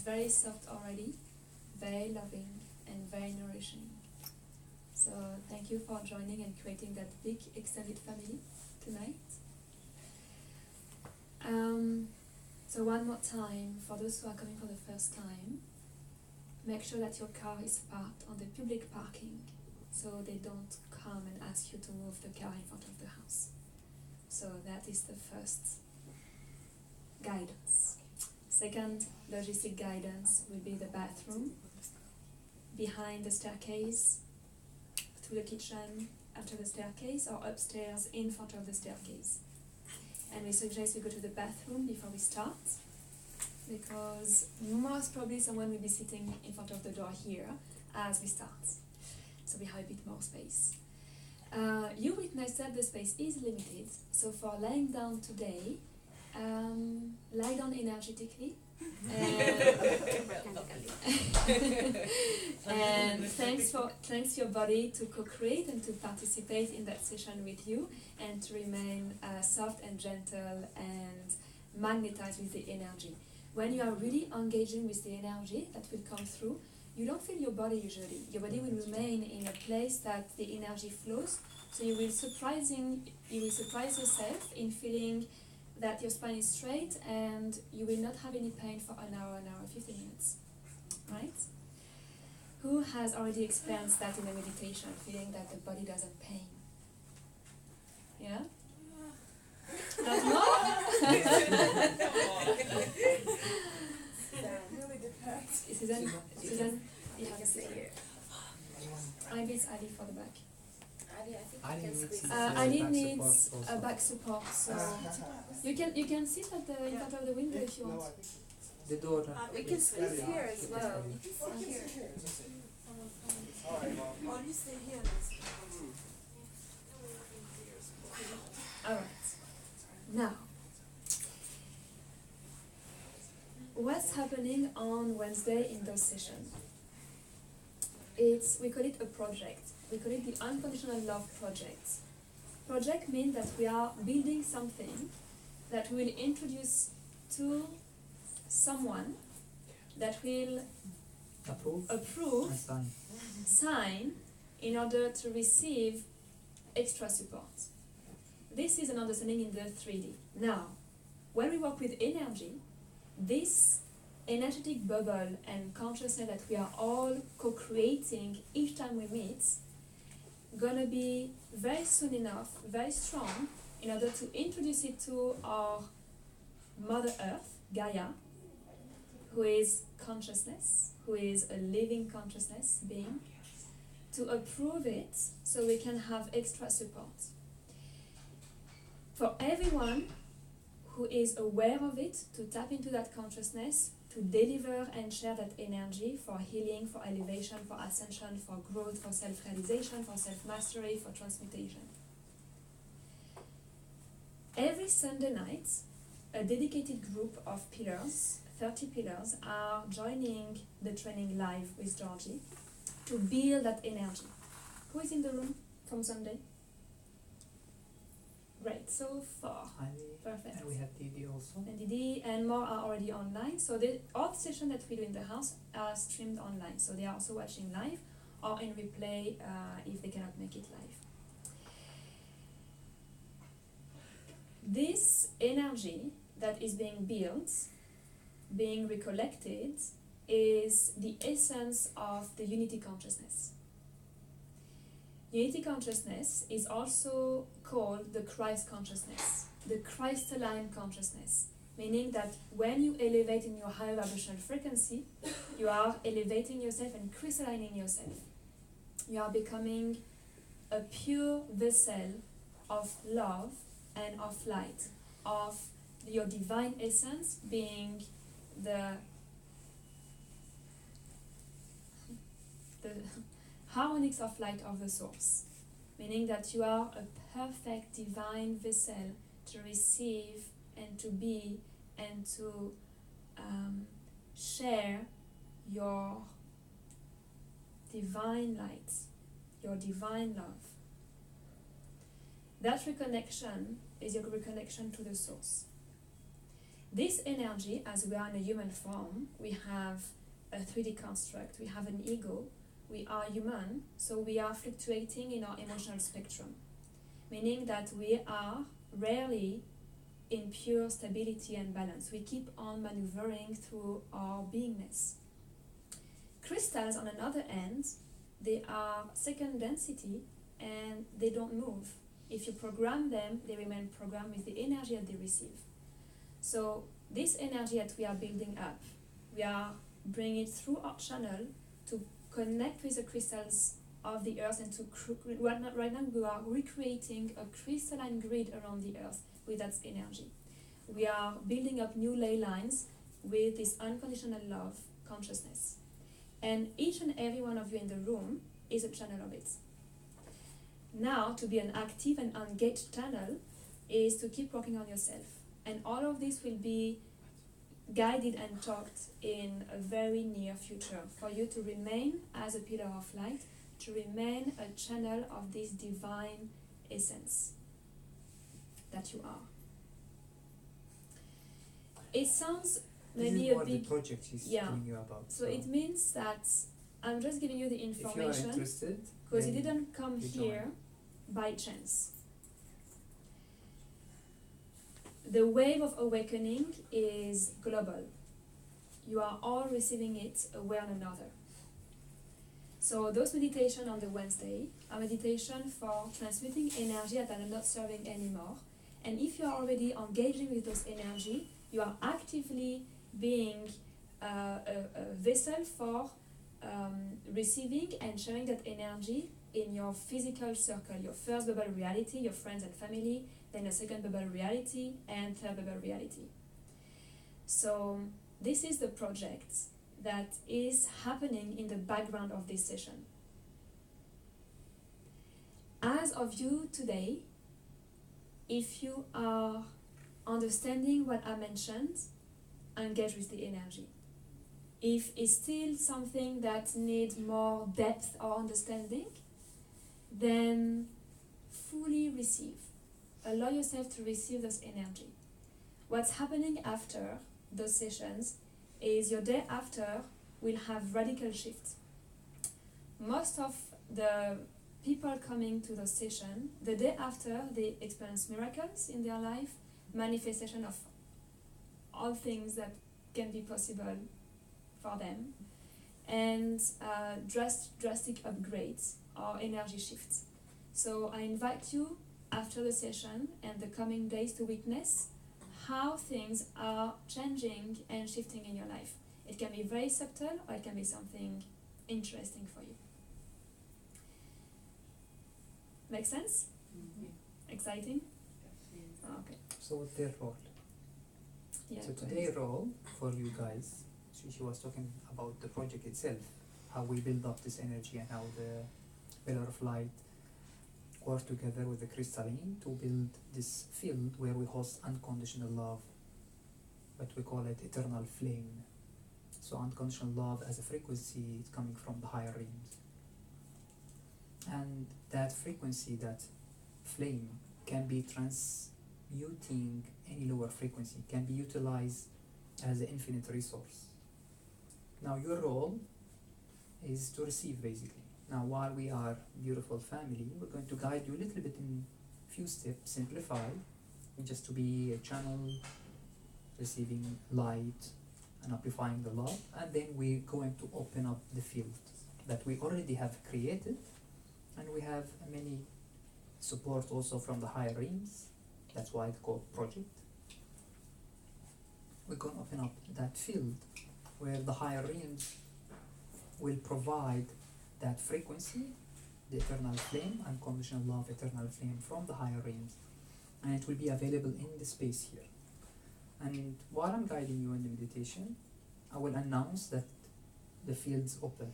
very soft already, very loving, and very nourishing. So thank you for joining and creating that big extended family tonight. So one more time, for those who are coming for the first time, make sure that your car is parked on the public parking, so they don't come and ask you to move the car in front of the house. So that is the first guidance. Second logistic guidance will be the bathroom, behind the staircase, through the kitchen, after the staircase, or upstairs in front of the staircase. And we suggest we go to the bathroom before we start, because most probably someone will be sitting in front of the door here as we start. So we have a bit more space. You witnessed that the space is limited, so for lying down today, lie down energetically. And thanks to your body to co-create and to participate in that session with you, and to remain soft and gentle and magnetized with the energy. When you are really engaging with the energy that will come through, you don't feel your body usually. Your body will remain in a place that the energy flows, so you will surprise yourself in feeling that your spine is straight, and you will not have any pain for an hour, 15 minutes, right? Who has already experienced that in a meditation, feeling that the body doesn't pain? Yeah? Not more? Really depends. Susan, you have a Say seat. it. Maybe it's Ali for the back. I think you can squeeze. Ali needs a back support, so you can sit at the in front of the window if you want. The door. We can squeeze here as well. Oh, you stay here. Alright. Now, what's happening on Wednesday in those sessions? We call it a project. We call it the Unconditional Love Project. Project means that we are building something that we will introduce to someone that will approve, sign, in order to receive extra support. This is an understanding in the 3D. Now, when we work with energy, this energetic bubble and consciousness that we are all co-creating each time we meet, gonna be very soon enough, very strong, in order to introduce it to our Mother Earth, Gaia, who is consciousness, who is a living consciousness being, to approve it so we can have extra support. For everyone who is aware of it, to tap into that consciousness, to deliver and share that energy for healing, for elevation, for ascension, for growth, for self-realization, for self-mastery, for transmutation. Every Sunday night, a dedicated group of pillars, 30 pillars, are joining the training live with Georgie to build that energy. Who is in the room from Sunday? Great, so far. Perfect. And we have Didi also. And Didi and more are already online. So all the sessions that we do in the house are streamed online. So they are also watching live or in replay if they cannot make it live. This energy that is being built, being recollected, is the essence of the unity consciousness. Unity consciousness is also called the Christ consciousness, the crystalline consciousness, meaning that when you elevate in your higher vibrational frequency, you are elevating yourself and crystallining yourself. You are becoming a pure vessel of love and of light, of your divine essence being the harmonics of light of the source, meaning that you are a perfect divine vessel to receive and to be and to share your divine light, your divine love. That reconnection is your reconnection to the source. This energy, as we are in a human form, we have a 3D construct, we have an ego, we are human, so we are fluctuating in our emotional spectrum, meaning that we are rarely in pure stability and balance. We keep on maneuvering through our beingness. Crystals, on another hand, they are second density and they don't move. If you program them, they remain programmed with the energy that they receive. So this energy that we are building up, we are bringing it through our channel to connect with the crystals of the earth and to right now we are recreating a crystalline grid around the earth with that energy. We are building up new ley lines with this unconditional love consciousness. And each and every one of you in the room is a channel of it. Now, to be an active and engaged channel is to keep working on yourself. And all of this will be guided and taught in a very near future for you to remain as a pillar of light, to remain a channel of this divine essence that you are. It sounds maybe this is a what big... the project is Yeah. telling you about. So it means that I'm just giving you the if you are information interested, because it then didn't come you here join. by chance. The wave of awakening is global. You are all receiving it one another. So those meditation on the Wednesday are meditation for transmitting energy that are not serving anymore. And if you are already engaging with those energy, you are actively being a vessel for receiving and sharing that energy in your physical circle, your first bubble reality, your friends and family, then a second bubble reality, and third bubble reality. So this is the project that is happening in the background of this session. As of you today, if you are understanding what I mentioned, engage with the energy. If it's still something that needs more depth or understanding, then fully receive. Allow yourself to receive this energy. What's happening after those sessions is your day after will have radical shift. Most of the people coming to the session, the day after, they experience miracles in their life, manifestation of all things that can be possible for them, and drastic upgrades or energy shifts. So I invite you after the session and the coming days to witness how things are changing and shifting in your life. It can be very subtle or it can be something interesting for you. Make sense? Mm-hmm. Exciting? Okay. So what's their role? Yeah. So today's role for you guys, she was talking about the project itself, how we build up this energy and how the pillar of light work together with the crystalline to build this field where we host unconditional love, but we call it eternal flame. So unconditional love as a frequency is coming from the higher realms. And that frequency, that flame, can be transmuting any lower frequency, can be utilized as an infinite resource. Now your role is to receive basically. Now while we are beautiful family, we're going to guide you a little bit in few steps, simplify, just to be a channel, receiving light and amplifying the love, and then we're going to open up the field that we already have created, and we have many support also from the higher realms. That's why it's called project. We're going to open up that field where the higher realms will provide that frequency, the eternal flame, unconditional love, eternal flame from the higher realms, and it will be available in the space here. And while I'm guiding you in the meditation, I will announce that the field's open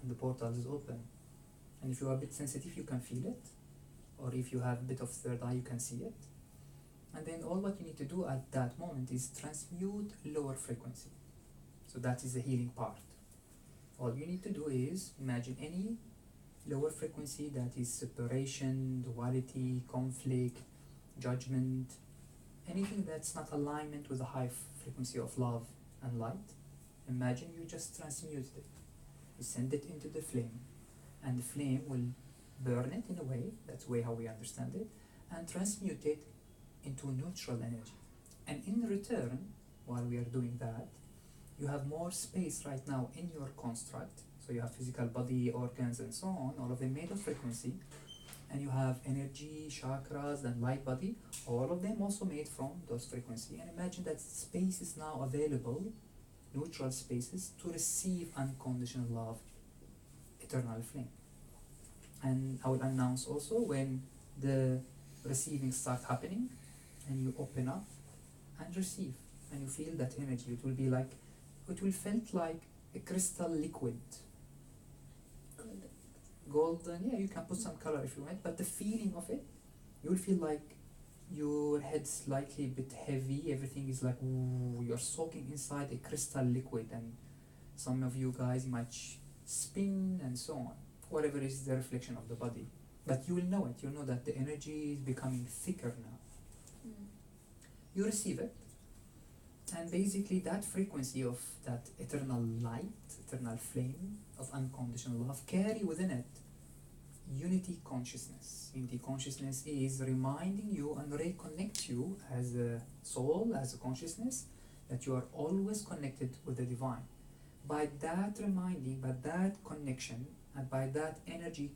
and the portal is open. And if you are a bit sensitive, you can feel it, or if you have a bit of third eye, you can see it. And then all what you need to do at that moment is transmute lower frequency. So that is the healing part. All you need to do is imagine any lower frequency that is separation, duality, conflict, judgment, anything that's not alignment with the high frequency of love and light, imagine you just transmute it. You send it into the flame, and the flame will burn it in a way, that's way how we understand it, and transmute it into neutral energy. And in return, while we are doing that, you have more space right now in your construct. So you have physical body, organs, and so on, all of them made of frequency. And you have energy, chakras, and light body, all of them also made from those frequency. And imagine that space is now available, neutral spaces, to receive unconditional love, eternal flame. And I will announce also when the receiving starts happening, and you open up and receive, and you feel that energy. It will be like, it will felt like a crystal liquid. Golden, yeah, you can put some color if you want, but the feeling of it, you will feel like your head slightly a bit heavy, everything is like, ooh, you're soaking inside a crystal liquid, and some of you guys might spin and so on, whatever is the reflection of the body. But you will know it, you'll know that the energy is becoming thicker now. You receive it, and basically that frequency of that eternal light, eternal flame of unconditional love carry within it unity consciousness. Unity consciousness is reminding you and reconnect you as a soul, as a consciousness, that you are always connected with the divine. By that reminding, by that connection, and by that energy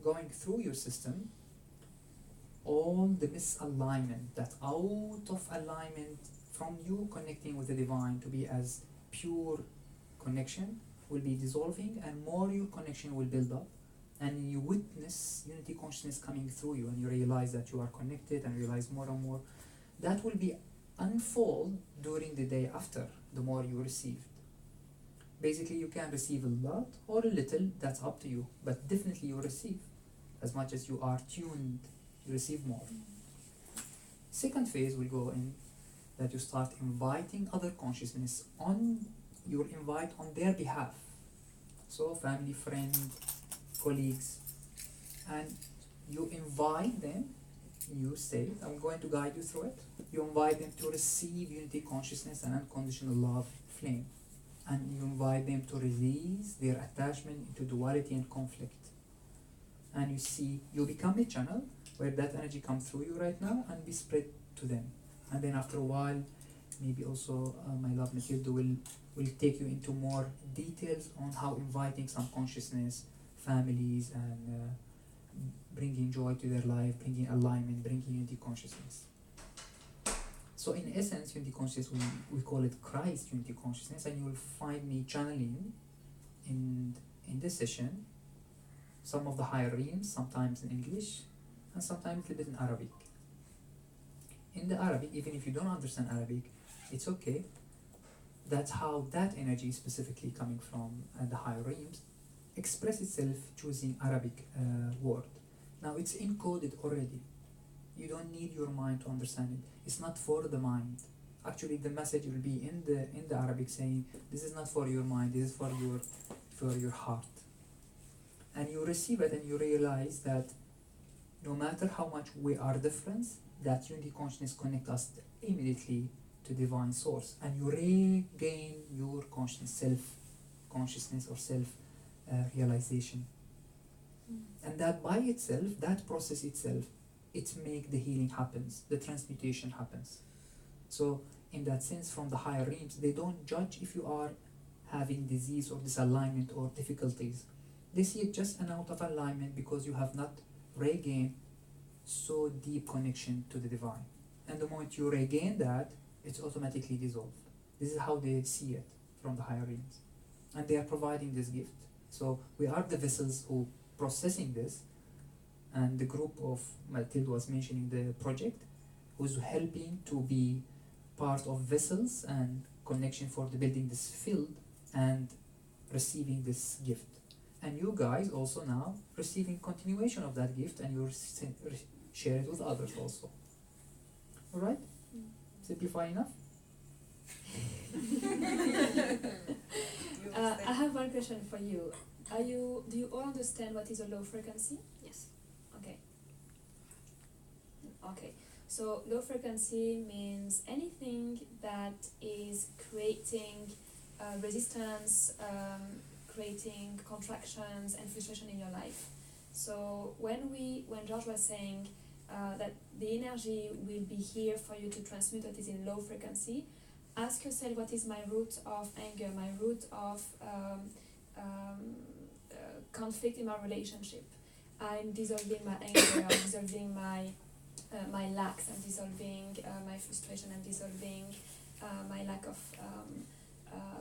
going through your system, all the misalignment, that out of alignment from you connecting with the divine to be as pure connection, will be dissolving, and more your connection will build up, and you witness unity consciousness coming through you, and you realize that you are connected, and realize more and more. That will be unfold during the day after, the more you received. Basically, you can receive a lot or a little, that's up to you, but definitely you receive. As much as you are tuned, you receive more. Second phase will go in that you start inviting other consciousness on, you invite on their behalf. So family, friend, colleagues, and you invite them, you say, I'm going to guide you through it. You invite them to receive unity consciousness and unconditional love flame. And you invite them to release their attachment into duality and conflict. And you see, you become a channel where that energy comes through you right now and be spread to them. And then after a while, maybe also my love Matilda will take you into more details on how inviting some consciousness, families, and bringing joy to their life, bringing alignment, bringing unity consciousness. So in essence, unity consciousness, we call it Christ unity consciousness, and you will find me channeling in this session some of the higher realms, sometimes in English, and sometimes a little bit in Arabic. In the Arabic, even if you don't understand Arabic, it's okay. That's how that energy, specifically coming from the higher realms, express itself choosing Arabic word. Now it's encoded already. You don't need your mind to understand it. It's not for the mind. Actually, the message will be in the Arabic saying, this is not for your mind, this is for your heart. And you receive it and you realize that no matter how much we are different, that unity consciousness connects us immediately to divine source, and you regain your consciousness, self-consciousness or self-realization. And that by itself, that process itself, it makes the healing happens, the transmutation happens. So in that sense, from the higher realms, they don't judge if you are having disease or disalignment or difficulties. They see it just an out of alignment because you have not regained so deep connection to the divine. And the moment you regain that, it's automatically dissolved. This is how they see it from the higher realms. And they are providing this gift. So we are the vessels who processing this, and the group of Matilda was mentioning the project, who's helping to be part of vessels and connection for the building this field and receiving this gift. And you guys also now receiving continuation of that gift, and you share it with others also. Alright? Simplify enough? I have one question for you. Do you all understand what is a low frequency? Yes. Okay. So low frequency means anything that is creating resistance, creating contractions and frustration in your life. So when George was saying that the energy will be here for you to transmute what is in low frequency, ask yourself, what is my root of anger, my root of conflict in my relationship? I'm dissolving my anger, I'm dissolving my lacks, I'm dissolving my frustration, I'm dissolving my lack of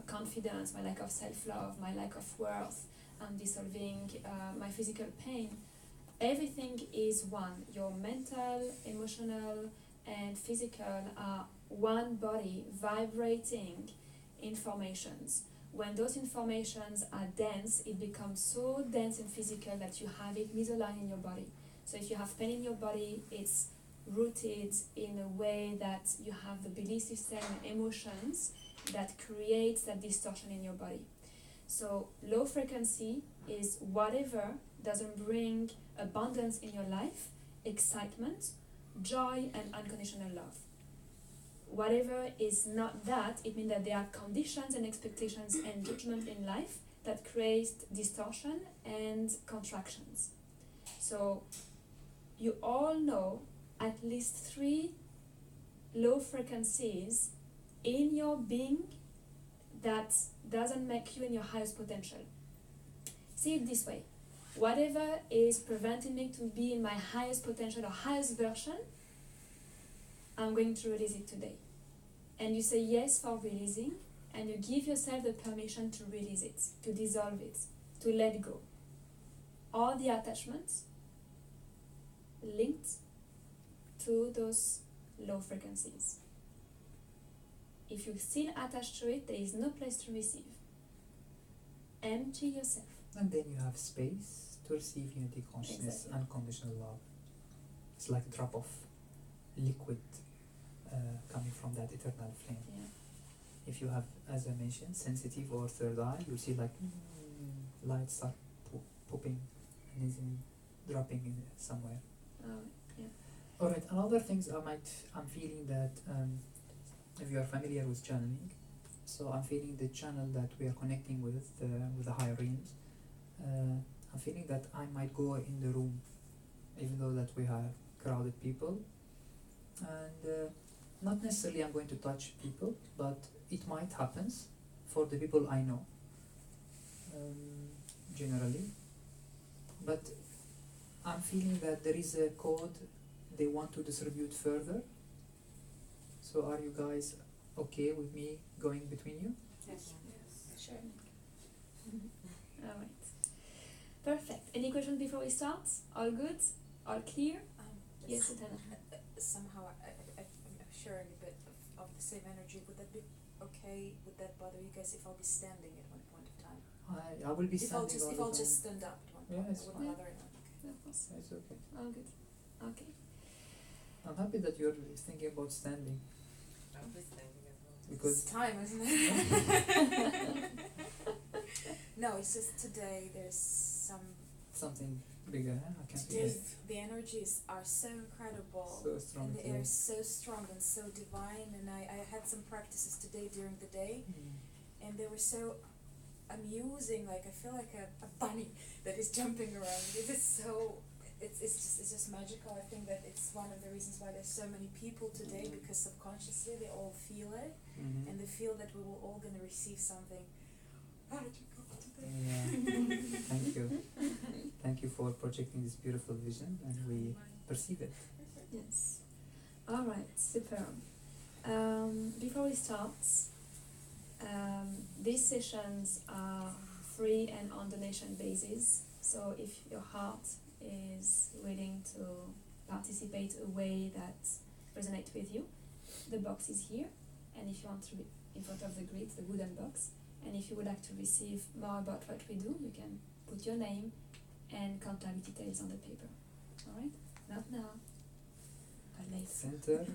confidence, my lack of self-love, my lack of worth, I'm dissolving my physical pain. Everything is one. Your mental, emotional, and physical are one body vibrating informations. When those informations are dense, it becomes so dense and physical that you have it misaligned in your body. So if you have pain in your body, it's rooted in a way that you have the belief system and emotions that creates that distortion in your body. So low frequency is whatever doesn't bring abundance in your life, excitement, joy, and unconditional love. Whatever is not that, it means that there are conditions and expectations and judgment in life that create distortion and contractions. So you all know at least 3 low frequencies in your being that doesn't make you in your highest potential. See it this way. Whatever is preventing me to be in my highest potential or highest version, I'm going to release it today. And you say yes for releasing, and you give yourself the permission to release it, to dissolve it, to let go. All the attachments linked to those low frequencies. If you're still attached to it, there is no place to receive. Empty yourself. And then you have space to receive unity consciousness, Exactly. unconditional love. It's like a drop of liquid coming from that eternal flame. Yeah. If you have, as I mentioned, sensitive or third eye, you'll see like lights start popping and is dropping in somewhere. Yeah. Alright, another things I'm feeling that if you are familiar with channeling, so I'm feeling the channel that we are connecting with the higher realms. I'm feeling that I might go in the room, even though that we have crowded people, and not necessarily I'm going to touch people, but it might happen for the people I know, generally. But I'm feeling that there is a code they want to distribute further. So are you guys okay with me going between you? Yes. Sure. All right. Perfect. Any questions before we start? All good? All clear? Yes, Etana. Somehow I'm sharing a bit of the same energy. Would that be okay? Would that bother you guys if I'll be standing at one point of time? I will be If I'll standing all just the time. stand up at one Yeah, point, it's it fine. wouldn't bother anyone. Of course. It's okay. All good. Okay. I'm happy that you're thinking about standing I'll be standing as well. because It's time, isn't it? No, it's just today there's something bigger. I can feel today it. the energies are so incredible. So strong And they today. are so strong and so divine, and I had some practices today during the day, and they were so amusing. Like I feel like a bunny that is jumping around. It is so it's just magical. I think that it's one of the reasons why there's so many people today, because subconsciously they all feel it, Mhm. and they feel that we were all gonna receive something magical today. Yeah. Thank you. Thank you for projecting this beautiful vision, and we perceive it. Yes. All right. Superb. Before we start, these sessions are free and on donation basis. So if your heart is willing to participate a way that resonates with you, the box is here. And if you want to in front of the grid, the wooden box. And if you would like to receive more about what we do, you can put your name and contact details on the paper. All right? Not now, but later. Center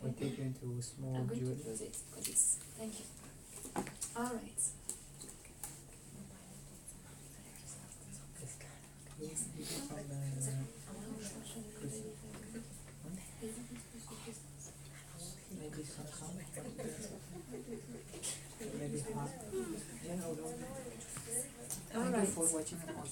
will take you into a small I'm going to jewel. close it because it's. Thank you. All right. You can from Thank you Alright. for watching and all.